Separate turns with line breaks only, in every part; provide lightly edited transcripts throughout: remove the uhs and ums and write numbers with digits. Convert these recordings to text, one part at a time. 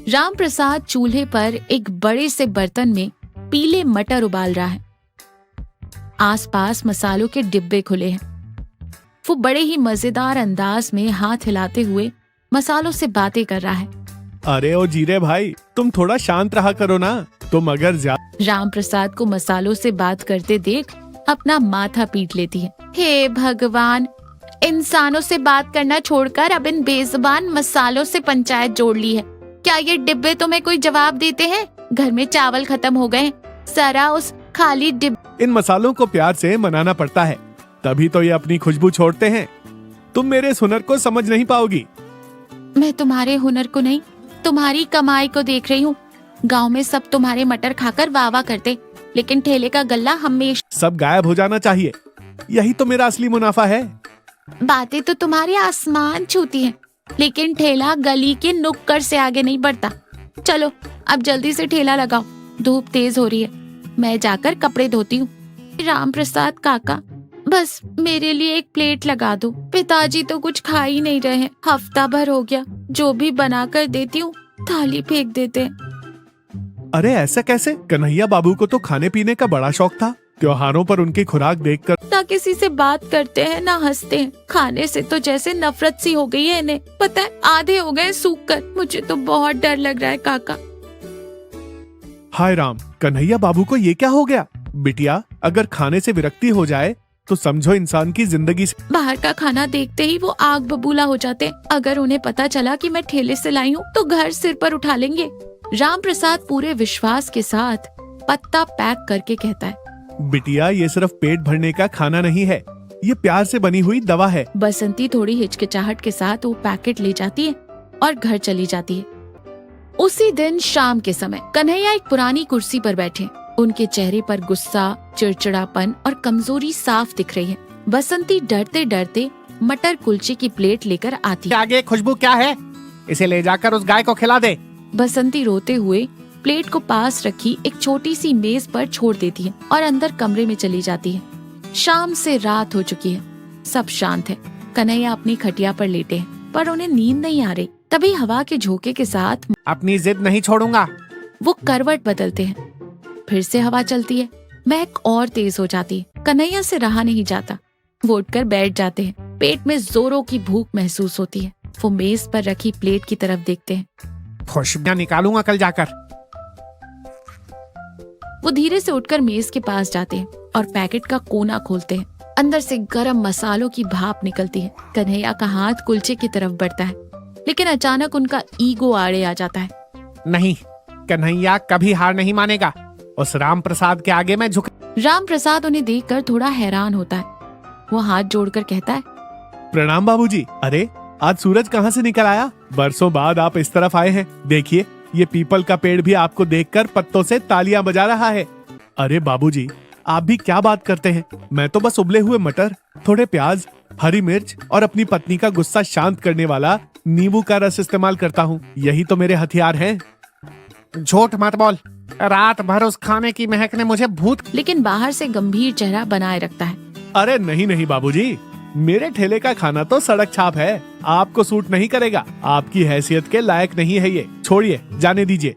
राम प्रसाद चूल्हे पर एक बड़े से बर्तन में पीले मटर उबाल रहा है। आसपास मसालों के डिब्बे खुले हैं। वो बड़े ही मजेदार अंदाज में हाथ हिलाते हुए मसालों से बातें कर रहा है।
अरे ओ जीरे भाई, तुम थोड़ा शांत रहा करो ना। तुम अगर
राम प्रसाद को मसालों से बात करते देख अपना माथा पीट लेती है। हे भगवान, इंसानों से बात करना छोड़कर अब इन बेजुबान मसालों से पंचायत जोड़ ली है। क्या ये डिब्बे तुम्हें कोई जवाब देते हैं? घर में चावल खत्म हो गए, जरा उस खाली डिब्बे।
इन मसालों को प्यार से मनाना पड़ता है, तभी तो ये अपनी खुशबू छोड़ते हैं। तुम मेरे इस हुनर को समझ नहीं पाओगी।
मैं तुम्हारे हुनर को नहीं, तुम्हारी कमाई को देख रही हूँ। गांव में सब तुम्हारे मटर खाकर वाह वाह करते, लेकिन ठेले का गल्ला हमेशा
सब गायब हो जाना चाहिए। यही तो मेरा असली मुनाफा है।
बातें तो तुम्हारी आसमान छूती हैं, लेकिन ठेला गली के नुक्कड़ से आगे नहीं बढ़ता। चलो अब जल्दी से ठेला लगाओ, धूप तेज हो रही है। मैं जाकर कपड़े धोती हूँ। राम प्रसाद काका, बस मेरे लिए एक प्लेट लगा दो। पिताजी तो कुछ खा ही नहीं रहे हैं। हफ्ता भर हो गया, जो भी बना कर देती हूँ थाली फेंक देते हैं।
अरे ऐसा कैसे? कन्हैया बाबू को तो खाने पीने का बड़ा शौक था। त्योहारों पर उनकी खुराक देखकर
ना किसी से बात करते हैं ना हंसते हैं। खाने से तो जैसे नफरत सी हो गई है इन्हें। पता है, आधे हो गए सूख कर। मुझे तो बहुत डर लग रहा है काका।
हाय राम, कन्हैया बाबू को ये क्या हो गया? बिटिया, अगर खाने से विरक्ति हो जाए तो समझो इंसान की जिंदगी से।
बाहर का खाना देखते ही वो आग बबूला हो जाते हैं। अगर उन्हें पता चला कि मैं ठेले से लाई हूँ तो घर सिर पर उठा लेंगे। राम प्रसाद पूरे विश्वास के साथ पत्ता पैक करके कहता है,
बिटिया, ये सिर्फ पेट भरने का खाना नहीं है, ये प्यार से बनी हुई दवा है।
बसंती थोड़ी हिचकिचाहट के साथ वो पैकेट ले जाती है और घर चली जाती है। उसी दिन शाम के समय कन्हैया एक पुरानी कुर्सी पर बैठे। उनके चेहरे पर गुस्सा, चिड़चिड़ापन और कमजोरी साफ दिख रही है। बसंती डरते डरते मटर कुलचे की प्लेट लेकर आती है।
आगे खुशबू क्या है? इसे ले जाकर उस गाय को खिला दे।
बसंती रोते हुए प्लेट को पास रखी एक छोटी सी मेज पर छोड़ देती है और अंदर कमरे में चली जाती है। शाम से रात हो चुकी है, सब शांत है। कन्हैया अपनी खटिया पर लेटे हैं, पर उन्हें नींद नहीं आ रही। तभी हवा के झोंके के साथ
अपनी जिद नहीं छोड़ूंगा।
वो करवट बदलते हैं। फिर से हवा चलती है, महक और तेज हो जाती है। कन्हैया से रहा नहीं जाता। वो उठकर बैठ जाते हैं। पेट में जोरों की भूख महसूस होती है। वो मेज पर रखी प्लेट की तरफ देखते हैं।
खुशबू निकालूंगा कल जाकर।
वो धीरे से उठकर मेज के पास जाते हैं और पैकेट का कोना खोलते हैं। अंदर से गरम मसालों की भाप निकलती है। कन्हैया का हाथ कुलचे की तरफ बढ़ता है, लेकिन अचानक उनका ईगो आड़े आ जाता है।
नहीं, कन्हैया कभी हार नहीं मानेगा। उस राम प्रसाद के आगे मैं झुक।
राम प्रसाद उन्हें देखकर थोड़ा हैरान होता है। वो हाथ जोड़कर कहता है,
प्रणाम बाबूजी। अरे आज सूरज कहाँ से निकल आया? बरसों बाद आप इस तरफ आए हैं। देखिए, ये पीपल का पेड़ भी आपको देखकर पत्तों से तालियां बजा रहा है। अरे बाबूजी, आप भी क्या बात करते हैं? मैं तो बस उबले हुए मटर, थोड़े प्याज, हरी मिर्च और अपनी पत्नी का गुस्सा शांत करने वाला नींबू का रस इस्तेमाल करता हूँ। यही तो मेरे हथियार हैं।
झूठ मत बोल। रात भर उस खाने की महक ने मुझे भूत।
लेकिन बाहर से गंभीर चेहरा बनाए रखता है।
अरे नहीं नहीं बाबूजी, मेरे ठेले का खाना तो सड़क छाप है, आपको सूट नहीं करेगा। आपकी हैसियत के लायक नहीं है ये। छोड़िए, जाने दीजिए।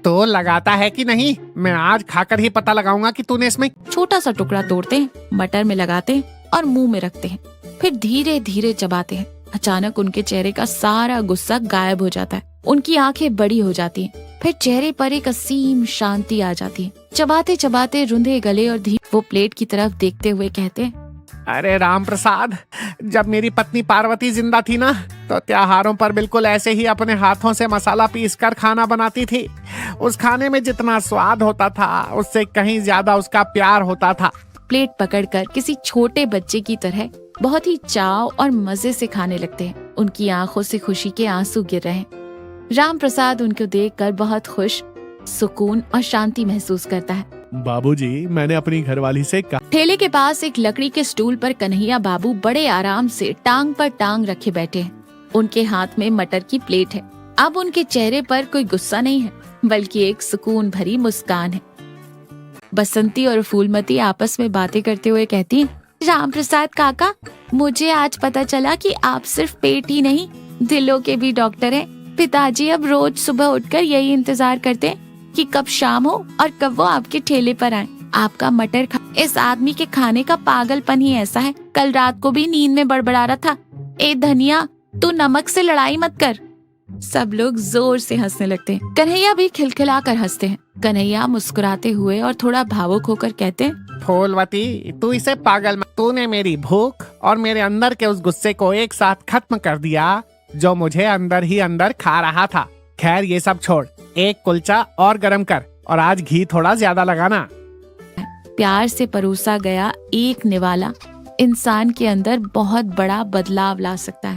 तो लगाता है कि नहीं? मैं आज खाकर ही पता लगाऊंगा कि तूने इसमें।
छोटा सा टुकड़ा तोड़ते हैं, मटर में लगाते हैं और मुंह में रखते हैं। फिर धीरे धीरे चबाते हैं। अचानक उनके चेहरे का सारा गुस्सा गायब हो जाता है। उनकी आंखें बड़ी हो जाती हैं। फिर चेहरे पर एक असीम शांति आ जाती है। चबाते चबाते रुंधे गले और धीरे वो प्लेट की तरफ देखते हुए कहते हैं,
अरे राम प्रसाद, जब मेरी पत्नी पार्वती जिंदा थी ना, तो त्योहारों पर बिल्कुल ऐसे ही अपने हाथों से मसाला पीसकर खाना बनाती थी। उस खाने में जितना स्वाद होता था, उससे कहीं ज्यादा उसका प्यार होता था।
प्लेट पकड़कर किसी छोटे बच्चे की तरह बहुत ही चाव और मजे से खाने लगते हैं। उनकी आंखों से खुशी के आंसू गिर रहे हैं। राम प्रसाद उनको देखकर बहुत खुश, सुकून और शांति महसूस करता है।
बाबूजी, मैंने अपनी घरवाली से कहा।
ठेले के पास एक लकड़ी के स्टूल पर कन्हैया बाबू बड़े आराम से टांग पर टांग रखे बैठे हैं। उनके हाथ में मटर की प्लेट है। अब उनके चेहरे पर कोई गुस्सा नहीं है, बल्कि एक सुकून भरी मुस्कान है। बसंती और फूलमती आपस में बातें करते हुए कहती हैं, राम प्रसाद काका, मुझे आज पता चला कि आप सिर्फ पेट ही नहीं, दिलों के भी डॉक्टर हैं। पिताजी अब रोज सुबह उठकर यही इंतजार करते हैं कि कब शाम हो और कब वो आपके ठेले पर आए। आपका मटर खा इस आदमी के खाने का पागलपन ही ऐसा है। कल रात को भी नींद में बड़बड़ा रहा था, ए धनिया तू नमक से लड़ाई मत कर। सब लोग जोर से हंसने लगते हैं। कन्हैया भी खिलखिला कर हंसते हैं। कन्हैया मुस्कुराते हुए और थोड़ा भावुक होकर कहते हैं,
फूलवती, तू इसे पागल मत। तूने मेरी भूख और मेरे अंदर के उस गुस्से को एक साथ खत्म कर दिया जो मुझे अंदर ही अंदर खा रहा था। खैर ये सब छोड़, एक कुलचा और गरम कर और आज घी थोड़ा ज्यादा लगाना।
प्यार से परोसा गया एक निवाला इंसान के अंदर बहुत बड़ा बदलाव ला सकता है।